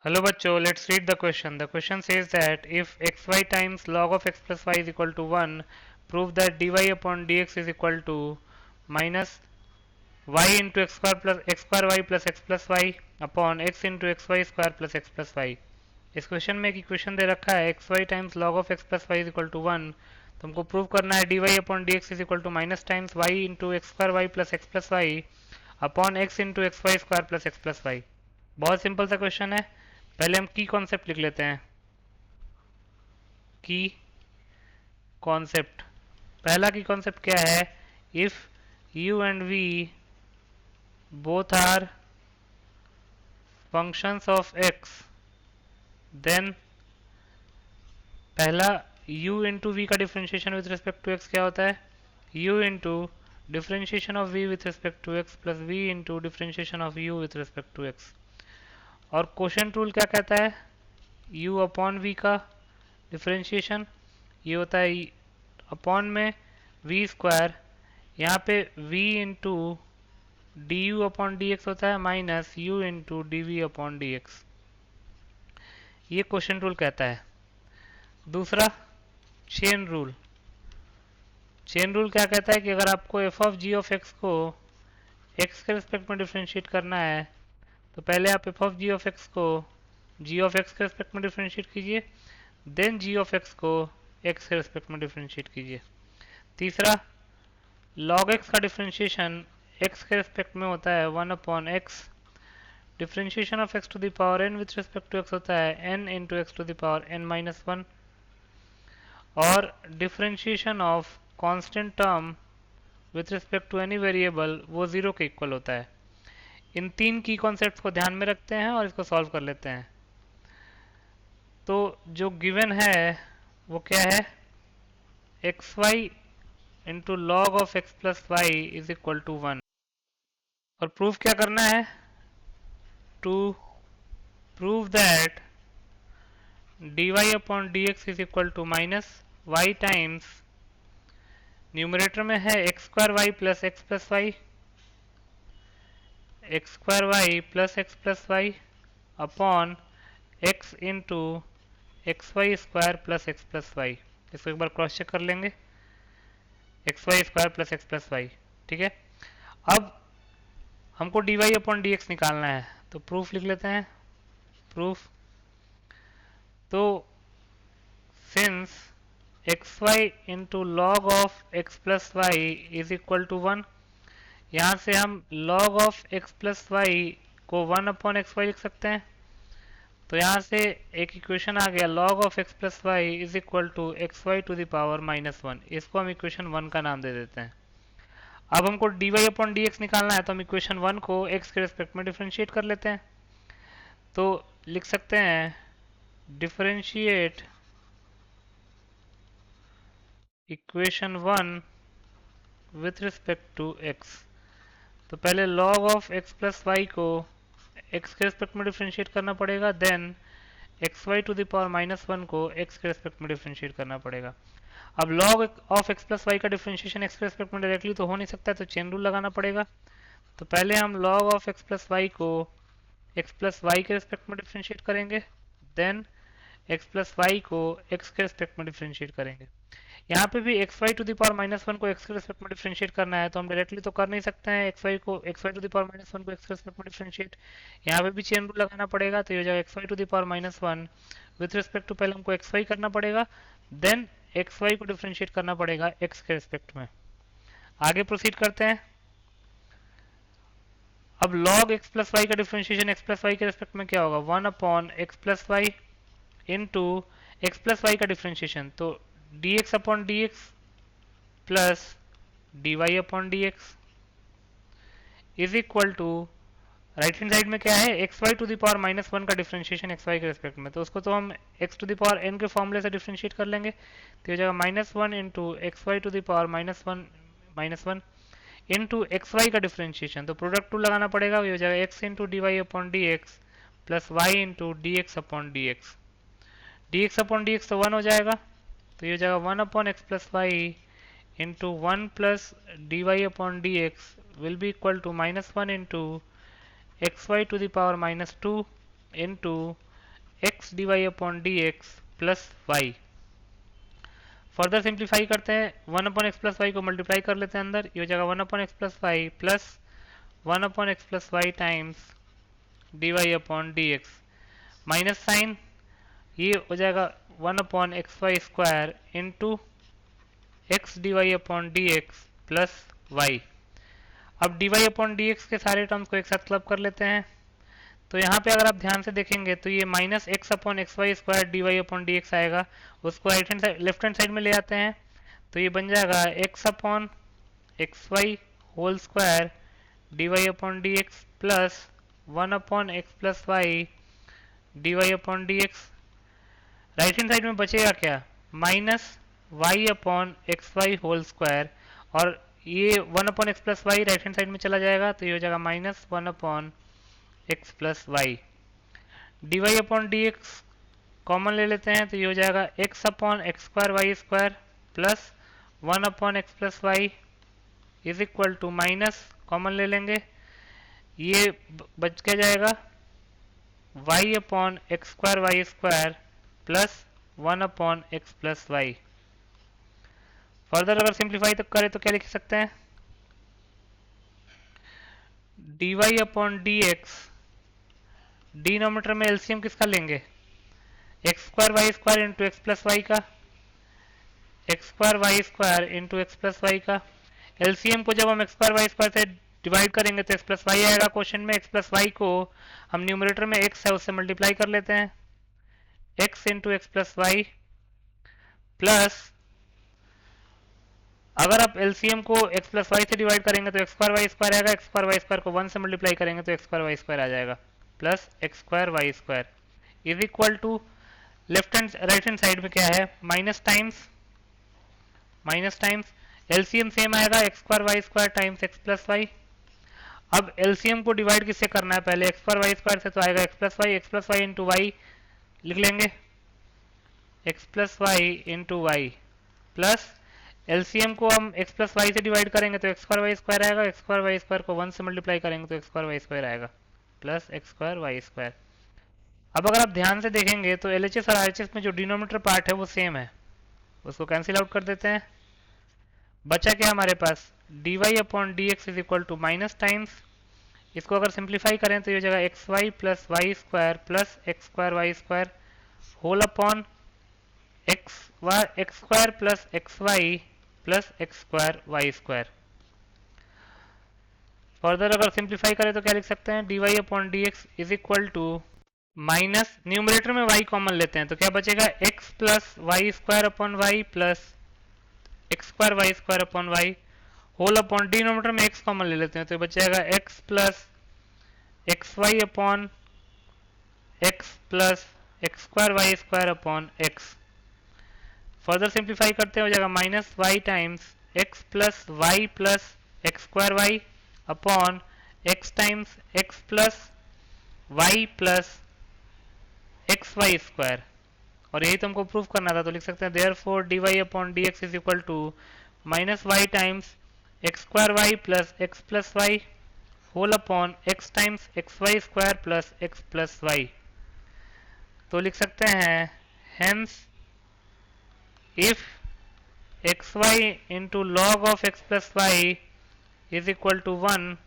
Hello बच्चों, let's read the question. The question says that if xy times log of x plus y is equal to 1, prove that dy upon dx is equal to minus y into x square y plus x plus y upon x into xy square plus x plus y. इस question में एक equation दे रखा है x y times log of x plus y is equal to 1, तो हमको prove करना है d y upon d x is equal to minus times y into x square y plus x plus y upon x into x y square plus x plus y. बहुत simple सा question है। पहले हम की concept लिख लेते हैं। की कॉन्सेप्ट, पहला की कॉन्सेप्ट क्या है? If u and v both are functions of x, then पहला u इंटू वी का differentiation with respect to x क्या होता है? u into differentiation of v with respect to x plus v into differentiation of u with respect to x। और quotient rule क्या कहता है? u upon v का differentiation ये होता है अपॉन में v स्क्वायर, यहाँ पे v into d u upon d x होता है minus u into d v upon d x. ये क्वोशंट रूल कहता है। दूसरा चेन रूल। चेन रूल क्या कहता है कि अगर आपको f of g of x को एक्स के रिस्पेक्ट में डिफ्रेंशिएट करना है तो पहले आप f of g of x को जी ऑफ एक्स के रिस्पेक्ट में डिफ्रेंशिएट कीजिए, देन जी ऑफ एक्स को एक्स के रिस्पेक्ट में डिफ्रेंशिएट कीजिए। तीसरा, लॉग एक्स का डिफ्रेंशिएशन एक्स के रिस्पेक्ट में होता है 1 upon x, differentiation of x to the power n with respect to x होता है n into x to the power n minus one, और differentiation of constant term with respect to any variable वो zero के equal होता है। इन तीन की concepts को ध्यान में रखते हैं और इसको सॉल्व कर लेते हैं। तो जो गिवन है वो क्या है? X y into log of x plus y is equal to 1, और प्रूफ क्या करना है? To prove that d y upon d x is equal to minus y times, numerator में है x square y plus y, x square y plus y upon x into x y square plus y. इसको एक बार cross check कर लेंगे, x y square plus y. ठीक है, अब हमको d y upon d x निकालना है, तो प्रूफ लिख लेते हैं। प्रूफ, तो since x y into log of x plus y is equal to 1, यहाँ से हम log of x plus y को 1 अपॉन एक्स वाई लिख सकते हैं। तो यहाँ से एक इक्वेशन आ गया, log of x plus y is equal to x y to the power minus one. इसको हम इक्वेशन 1 का नाम दे देते हैं। अब हमको d y upon d x निकालना है, तो हम इक्वेशन 1 को x के रिस्पेक्ट में डिफ्रेंशिएट कर लेते हैं। तो लिख सकते हैं differentiate equation 1 with respect to x। तो पहले log of x plus y को x के रिस्पेक्ट में डिफ्रेंशिएट करना पड़ेगा, then x y to the power minus one को x के रिस्पेक्ट में डिफ्रेंशिएट करना पड़ेगा। अब log of x plus y का डिफ्रेंशिएशन x के रिस्पेक्ट में डायरेक्टली तो हो नहीं सकता, तो चेन रूल लगाना पड़ेगा। तो पहले हम log of x plus y को x प्लस वाई के रिस्पेक्ट में डिफ्रेंशिएट करेंगे, देन x प्लस वाई को x के रिस्पेक्ट में डिफ्रेंशिएट करेंगे। यहाँ पे भी x y to the power minus one को एक्स के रिस्पेक्ट में डिफ्रेंशिएट करना है, तो हम डायरेक्टली तो कर नहीं सकते हैं x y to the power minus one को एक्स के रिस्पेक्ट में डिफ्रेंशिएट। यहाँ पे भी चेन रूल लगाना पड़ेगा, तो ये हो जाएगा x y to the power minus one with respect to, पहले हमको एक्स वाई करना पड़ेगा, देन एक्स वाई को डिफ्रेंशिएट करना पड़ेगा एक्स के रिस्पेक्ट में। आगे प्रोसीड करते हैं। अब log एक्स प्लस वाई का डिफ्रेंशिएशन एक्स प्लस वाई के रिस्पेक्ट में क्या होगा? 1 upon x plus y into x plus y का डिफ्रेंशिएशन, तो d x upon d x plus d y upon d x is equal to, right hand side में क्या है? X y to the power minus one का differentiation x y के respect में, तो उसको तो हम x to the power n के फॉर्मूले से डिफ्रेंशिएट कर लेंगे, तो हो जाएगा minus one into x y to the power minus one into x y का डिफ्रेंशिएशन, तो प्रोडक्ट टू लगाना पड़ेगा, ये हो जाएगा x into d y upon d x plus y into d x upon d x. D x upon d x तो 1 हो जाएगा, तो ये हो जाएगा 1 upon x plus y into 1 plus d y upon d x will be equal to minus one into x y to the power minus two into x d y upon d x plus y. Further simplify करते हैं, 1 upon x plus y को multiply कर लेते हैं अंदर, ये हो जाएगा 1 upon x plus y plus 1 upon x plus y times d y upon d x, minus sign, ये हो जाएगा 1 upon x y square into x d y upon d x plus y. अब d y upon d x के सारे terms को एक साथ club कर लेते हैं, तो यहाँ पे अगर आप ध्यान से देखेंगे तो ये minus x upon x y square d y upon d x आएगा, उसको right hand side left hand side में ले आते हैं, तो ये बन जाएगा x upon x y whole square d y upon d x plus 1 upon x plus y d y upon d x. Right hand side में बचेगा क्या, minus y upon x y whole square, और ये 1 upon x plus y right hand side में चला जाएगा, तो ये हो जाएगा minus 1 upon x plus y. D y upon d x common ले लेते हैं, तो ये हो जाएगा x upon x square y square plus 1 upon x plus y is equal to minus common ले लेंगे, ये बच के जाएगा y upon x square y square plus 1 upon x plus y. Further अगर सिंप्लीफाई तक करें तो क्या लिख सकते हैं, d y upon d x, denominator में एलसीएम किसका लेंगे, x square y square into x plus y का, x square y square into x plus y का। एलसीएम को जब हम एक्स स्क्वायर वाई स्क्वायर से डिवाइड करेंगे तो एक्स प्लस वाई आएगा क्वेश्चन में, एक्स प्लस वाई को हम न्यूमरेटर में एक्स है उससे मल्टीप्लाई कर लेते हैं, x into x plus y plus, अगर आप एलसीएम को एक्स प्लस वाई से डिवाइड करेंगे तो एक्स स्क्वायर वाई स्क्वायर आएगा, एक्स स्क्वायर वाई स्क्वायर को 1 से मल्टीप्लाई करेंगे तो एक्स स्क्वायर वाई स्क्वायर आ जाएगा plus x square y square is equal to, left hand right hand side में क्या है, माइनस टाइम्स एलसीएम सेम आएगा x square y square times x plus y. अब एलसीएम को डिवाइड किससे करना है, पहले एक्स स्क्वायर वाई स्क्वायर से, तो आएगा x plus y into y लिख लेंगे, x plus y into y plus LCM को हम एक्स प्लस वाई से डिवाइड करेंगे तो एक्स स्क्वायर वाई स्क्वायर आएगा, एक्स स्क्वायर वाई स्क्वायर को 1 से मल्टीप्लाई करेंगे तो एक्स स्क्वायर वाई स्क्वायर आएगा plus x square y square. अब अगर आप ध्यान से देखेंगे तो एलएचएस और आरएचएस में जो डिनोमिनेटर पार्ट है वो सेम है, उसको कैंसिल आउट कर देते हैं, बचा क्या हमारे पास, d y upon d x is equal to minus times, इसको अगर सिंप्लीफाई करें तो ये हो जाएगा x y plus y square plus x square y square whole upon x square plus x y plus x square y square. Further अगर simplify करें तो क्या लिख सकते हैं, d y upon d x is equal to minus, numerator में y common लेते हैं तो क्या बचेगा, x plus y square upon y plus x square y square upon y whole upon, denominator में x कॉमन ले लेते हैं तो बचेगा x plus x y upon x plus x square y square upon x. Further simplify करते हो जाएगा minus y times x plus y plus x square y upon x times x plus y plus x y square, और यही तो हमको proof करना था, तो लिख सकते हैं therefore d y upon d x is equal to minus y times x square y plus x plus y whole upon x times x y square plus x plus y. तो लिख सकते हैं hence if xy into log of x plus y is equal to 1,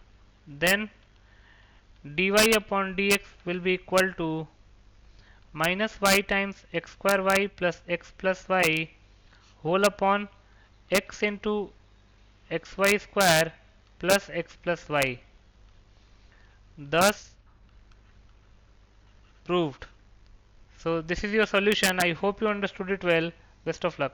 then dy upon dx will be equal to minus y times x square y plus x plus y whole upon x into xy square plus x plus y, thus proved. So this is your solution. I hope you understood it well. Best of luck.